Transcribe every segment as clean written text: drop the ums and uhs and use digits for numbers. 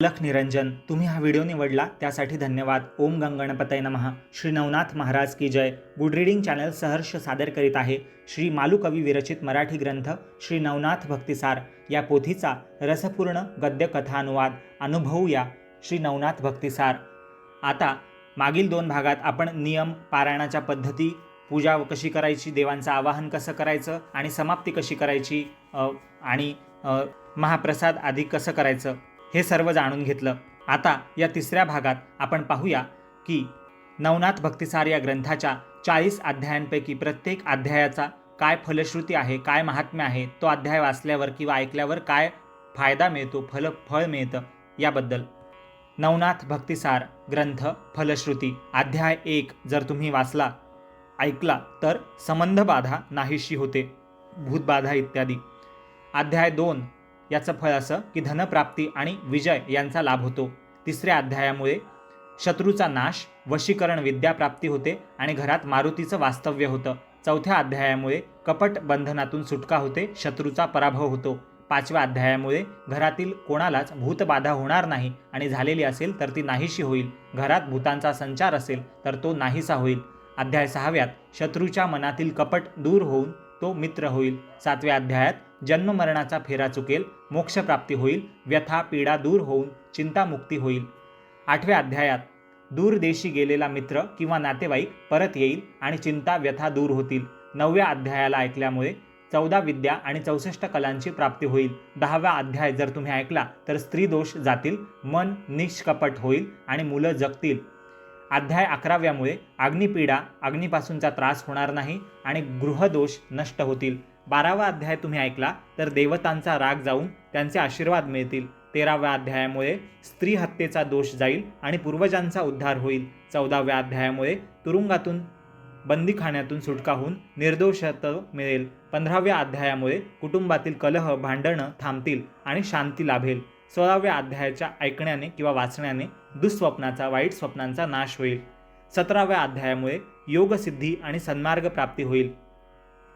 लख निरंजन, तुम्ही हा व्हिडिओ निवडला त्यासाठी धन्यवाद. ओम गंगणपतये नमः. श्री नवनाथ महाराज की जय. गुड रीडिंग चॅनल सहर्ष सादर करीत आहे श्री मालुकवी विरचित मराठी ग्रंथ श्री नवनाथ भक्तिसार या पोथीचा रसपूर्ण गद्य कथानुवाद अनुभवूया. श्री नवनाथ भक्तिसार. आता मागील 2 भागात आपण नियम, पारायणाच्या पद्धती, पूजा कशी करायची, देवांचं आवाहन कसं करायचं आणि समाप्ती कशी करायची आणि महाप्रसाद आदी कसं करायचं हे सर्व जाणून घेतलं. आता या 3ऱ्या भागात आपण पाहूया की नवनाथ भक्तिसार या ग्रंथाच्या 40 अध्यायांपैकी प्रत्येक अध्यायाचा काय फलश्रुती आहे, काय महात्म्य आहे, तो अध्याय वाचल्यावर किंवा ऐकल्यावर काय फायदा मिळतो, फळ मिळतं याबद्दल. नवनाथ भक्तिसार ग्रंथ फलश्रुती. अध्याय 1 जर तुम्ही वाचला, ऐकला तर संबंधबाधा नाहीशी होते, भूतबाधा इत्यादी. अध्याय 2 याचं फळ असं की धनप्राप्ती आणि विजय यांचा लाभ होतो. 3ऱ्या अध्यायामुळे शत्रूचा नाश, वशीकरण विद्या प्राप्ती होते आणि घरात मारुतीचं वास्तव्य होतं. 4थ्या अध्यायामुळे कपट बंधनातून सुटका होते, शत्रूचा पराभव होतो. 5व्या अध्यायामुळे घरातील कोणालाच भूतबाधा होणार नाही आणि झालेली असेल तर ती नाहीशी होईल. घरात भूतांचा संचार असेल तर तो नाहीसा होईल. अध्याय 6व्यात शत्रूच्या मनातील कपट दूर होऊन तो मित्र होईल. 7व्या अध्यायात जन्ममरणाचा फेरा चुकेल, मोक्षप्राप्ती होईल, व्यथा पीडा दूर होऊन चिंतामुक्ती होईल. 8व्या अध्यायात दूरदेशी गेलेला मित्र किंवा नातेवाईक परत येईल आणि चिंता व्यथा दूर होतील. 9व्या अध्यायाला ऐकल्यामुळे 14 विद्या आणि 64 कलांची प्राप्ती होईल. 10वा अध्याय जर तुम्ही ऐकला तर स्त्री दोष जातील, मन निष्कपट होईल आणि मुलं जगतील. अध्याय 11व्यामुळे अग्निपीडा, अग्नीपासूनचा त्रास होणार नाही आणि गृहदोष नष्ट होतील. 12वा अध्याय तुम्ही ऐकला तर देवतांचा राग जाऊन त्यांचे आशीर्वाद मिळतील. 13व्या अध्यायामुळे स्त्री हत्येचा दोष जाईल आणि पूर्वजांचा उद्धार होईल. 14व्या अध्यायामुळे तुरुंगातून, बंदीखान्यातून सुटका होऊन निर्दोषत्व मिळेल. 15व्या अध्यायामुळे कुटुंबातील कलह, भांडणं थांबतील आणि शांती लाभेल. 16व्या अध्यायाच्या ऐकण्याने किंवा वाचण्याने दुःस्वप्नाचा, वाईट स्वप्नांचा नाश होईल. 17व्या अध्यायामुळे योगसिद्धी आणि सन्मार्ग प्राप्ती होईल.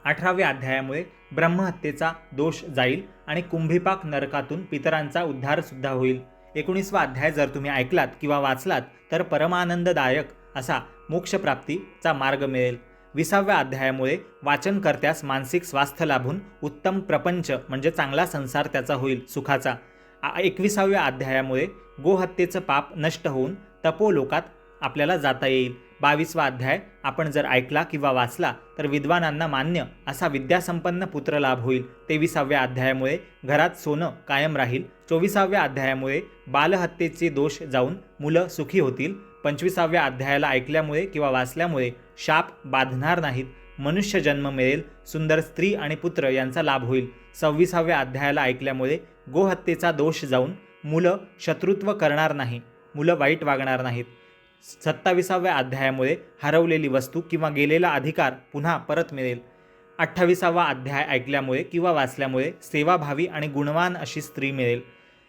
18व्या अध्यायामुळे ब्रह्महत्येचा दोष जाईल आणि कुंभीपाक नरकातून पितरांचा उद्धार सुद्धा होईल. 19वा अध्याय जर तुम्ही ऐकलात किंवा वाचलात तर परमानंददायक असा मोक्षप्राप्तीचा मार्ग मिळेल. 20व्या अध्यायामुळे वाचनकर्त्यास मानसिक स्वास्थ्य लाभून उत्तम प्रपंच म्हणजे चांगला संसार त्याचा होईल, सुखाचा. 21व्या अध्यायामुळे गोहत्येचं पाप नष्ट होऊन तपोलोकात आपल्याला जाता येईल. 22वा अध्याय आपण जर ऐकला किंवा वाचला तर विद्वानांना मान्य असा विद्यासंपन्न पुत्र लाभ होईल. 23व्या अध्यायामुळे घरात सोनं कायम राहील. 24व्या अध्यायामुळे बालहत्येचे दोष जाऊन मुलं सुखी होतील. 25व्या अध्यायाला ऐकल्यामुळे किंवा वाचल्यामुळे शाप बाधणार नाहीत, मनुष्य जन्म मिळेल, सुंदर स्त्री आणि पुत्र यांचा लाभ होईल. 26व्या अध्यायाला ऐकल्यामुळे गोहत्येचा दोष जाऊन मुलं शत्रुत्व करणार नाही, मुलं वाईट वागणार नाहीत. 27व्या अध्यायामुळे हरवलेली वस्तू किंवा गेलेला अधिकार पुन्हा परत मिळेल. 28वा अध्याय ऐकल्यामुळे किंवा वाचल्यामुळे सेवाभावी आणि गुणवान अशी स्त्री मिळेल.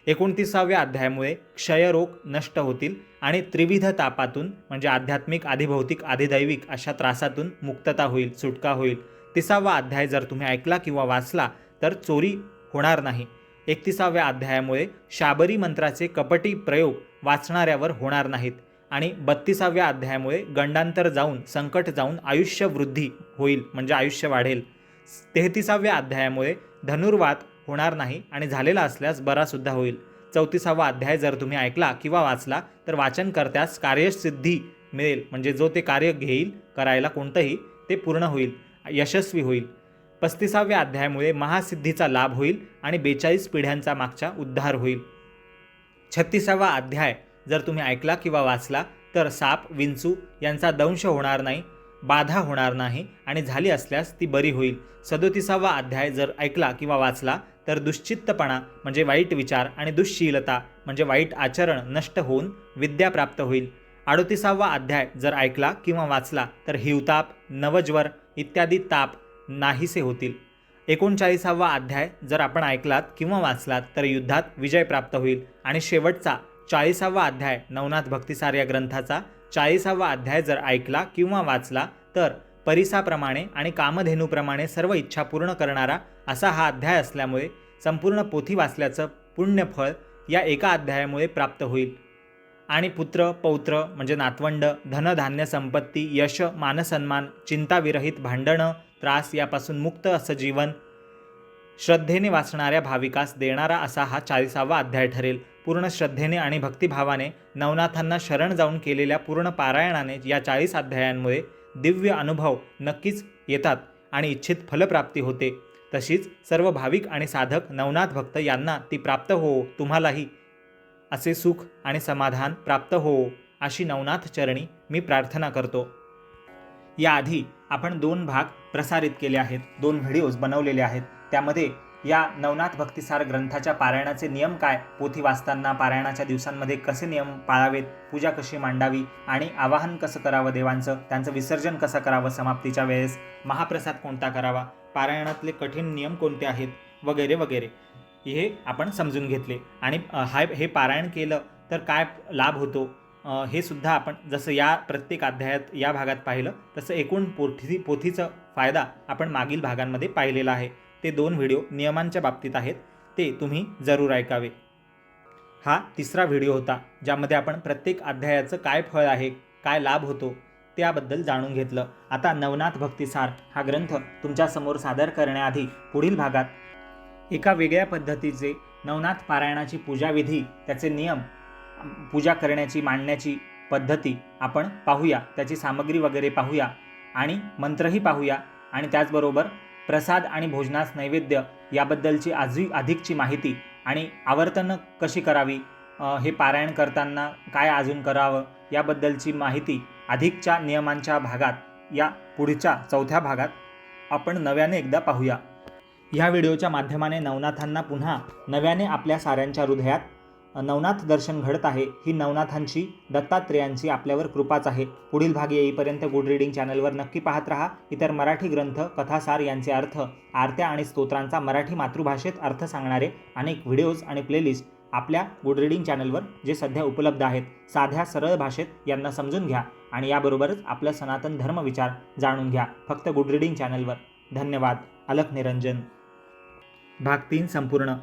29व्या अध्यायामुळे क्षयरोग नष्ट होतील आणि त्रिविध तापातून म्हणजे आध्यात्मिक, आधिभौतिक, आधिदैविक अशा त्रासातून मुक्तता होईल, सुटका होईल. 30वा अध्याय जर तुम्ही ऐकला किंवा वाचला तर चोरी होणार नाही. 31व्या अध्यायामुळे शाबरी मंत्राचे कपटी प्रयोग वाचणाऱ्यावर होणार नाहीत आणि 32व्या अध्यायामुळे गंडांतर जाऊन, संकट जाऊन आयुष्य वृद्धी होईल म्हणजे आयुष्य वाढेल. 33व्या अध्यायामुळे धनुर्वात होणार नाही आणि झालेला असल्यास बरासुद्धा होईल. 34वा अध्याय जर तुम्ही ऐकला किंवा वाचला तर वाचनकर्त्यास कार्यसिद्धी मिळेल म्हणजे जो ते कार्य घेईल करायला कोणतंही ते पूर्ण होईल, यशस्वी होईल. 35व्या अध्यायामुळे महासिद्धीचा लाभ होईल आणि 42 पिढ्यांचा मागचा उद्धार होईल. 36वा अध्याय जर तुम्ही ऐकला किंवा वाचला तर साप, विंचू यांचा दंश होणार नाही, बाधा होणार नाही आणि झाली असल्यास ती बरी होईल. 37वा अध्याय जर ऐकला किंवा वाचला तर दुश्चित्तपणा म्हणजे वाईट विचार आणि दुश्शीलता म्हणजे वाईट आचरण नष्ट होऊन विद्या प्राप्त होईल. 38वा अध्याय जर ऐकला किंवा वाचला तर हिवताप, नवज्वर इत्यादी ताप नाहीसे होतील. 39वा अध्याय जर आपण ऐकलात किंवा वाचलात तर युद्धात विजय प्राप्त होईल. आणि शेवटचा 40वा अध्याय नवनाथ भक्तिसार या ग्रंथाचा 40वा अध्याय जर ऐकला किंवा वाचला तर परिसाप्रमाणे आणि कामधेनूप्रमाणे सर्व इच्छा पूर्ण करणारा असा हा अध्याय असल्यामुळे संपूर्ण पोथी वाचल्याचं पुण्यफळ या एका अध्यायामुळे प्राप्त होईल आणि पुत्र पौत्र म्हणजे नातवंड, धनधान्य, संपत्ती, यश, मानसन्मान, चिंताविरहित, भांडणं, त्रास यापासून मुक्त असं जीवन श्रद्धेने वाचणाऱ्या भाविकास देणारा असा हा 40वा अध्याय ठरेल. पूर्ण श्रद्धेने आणि भक्तिभावाने नवनाथांना शरण जाऊन केलेल्या पूर्ण पारायणाने या 40 अध्यायांमुळे दिव्य अनुभव नक्कीच येतात आणि इच्छित फलप्राप्ती होते. तशीच सर्व भाविक आणि साधक नवनाथ भक्त यांना ती प्राप्त हो, तुम्हालाही असे सुख आणि समाधान प्राप्त हो, अशी नवनाथ चरणी मी प्रार्थना करतो. याआधी आपण 2 भाग प्रसारित केले आहेत, 2 व्हिडिओज बनवलेले आहेत. त्यामध्ये या नवनाथ भक्तिसार ग्रंथाच्या पारायणाचे नियम काय, पोथी वाचताना पारायणाच्या दिवसांमध्ये कसे नियम पाळावेत, पूजा कशी मांडावी आणि आवाहन कसं करावं देवांचं, त्यांचं विसर्जन कसं करावं समाप्तीच्या वेळेस, महाप्रसाद कोणता करावा, पारायणातले कठीण नियम कोणते आहेत, वगैरे वगैरे हे आपण समजून घेतले. आणि हे पारायण केलं तर काय लाभ होतो हे सुद्धा आपण जसं या प्रत्येक अध्यायात या भागात पाहिलं तसं एकूण पोथीचा फायदा आपण मागील भागांमध्ये पाहिलेला आहे. ते 2 व्हिडिओ नियमांच्या बाबतीत आहेत, ते तुम्ही जरूर ऐकावे. हा 3रा व्हिडिओ होता ज्यामध्ये आपण प्रत्येक अध्यायाचं काय फळ आहे, काय लाभ होतो त्याबद्दल जाणून घेतलं. आता नवनाथ भक्तिसार हा ग्रंथ तुमच्यासमोर सादर करण्याआधी पुढील भागात एका वेगळ्या पद्धतीचे नवनाथ पारायणाची पूजाविधी, त्याचे नियम, पूजा करण्याची मांडण्याची पद्धती आपण पाहूया, त्याची सामग्री वगैरे पाहूया आणि मंत्रही पाहूया आणि त्याचबरोबर प्रसाद आणि भोजनास नैवेद्य याबद्दलची अधिकची माहिती आणि आवर्तन कशी करावी, हे पारायण करताना काय अजून करावं याबद्दलची माहिती अधिकच्या नियमांच्या भागात या पुढच्या 4थ्या भागात आपण नव्याने एकदा पाहूया. ह्या व्हिडिओच्या माध्यमाने नवनाथांना पुन्हा नव्याने आपल्या साऱ्यांच्या हृदयात नवनाथ दर्शन घडत आहे. ही नवनाथांची, दत्तात्रेयांची आपल्यावर कृपाच आहे. पुढील भाग येईपर्यंत गुड रीडिंग चॅनलवर नक्की पाहत राहा. इतर मराठी ग्रंथ, कथासार यांचे अर्थ, आरत्या आणि स्तोत्रांचा मराठी मातृभाषेत अर्थ सांगणारे अनेक व्हिडिओज आणि प्लेलिस्ट आपल्या गुड रीडिंग चॅनलवर जे सध्या उपलब्ध आहेत. साध्या सरळ भाषेत यांना समजून घ्या आणि याबरोबरच आपलं सनातन धर्म विचार जाणून घ्या, फक्त गुड रीडिंग चॅनलवर. धन्यवाद. अलख निरंजन. भाग 3 संपूर्ण.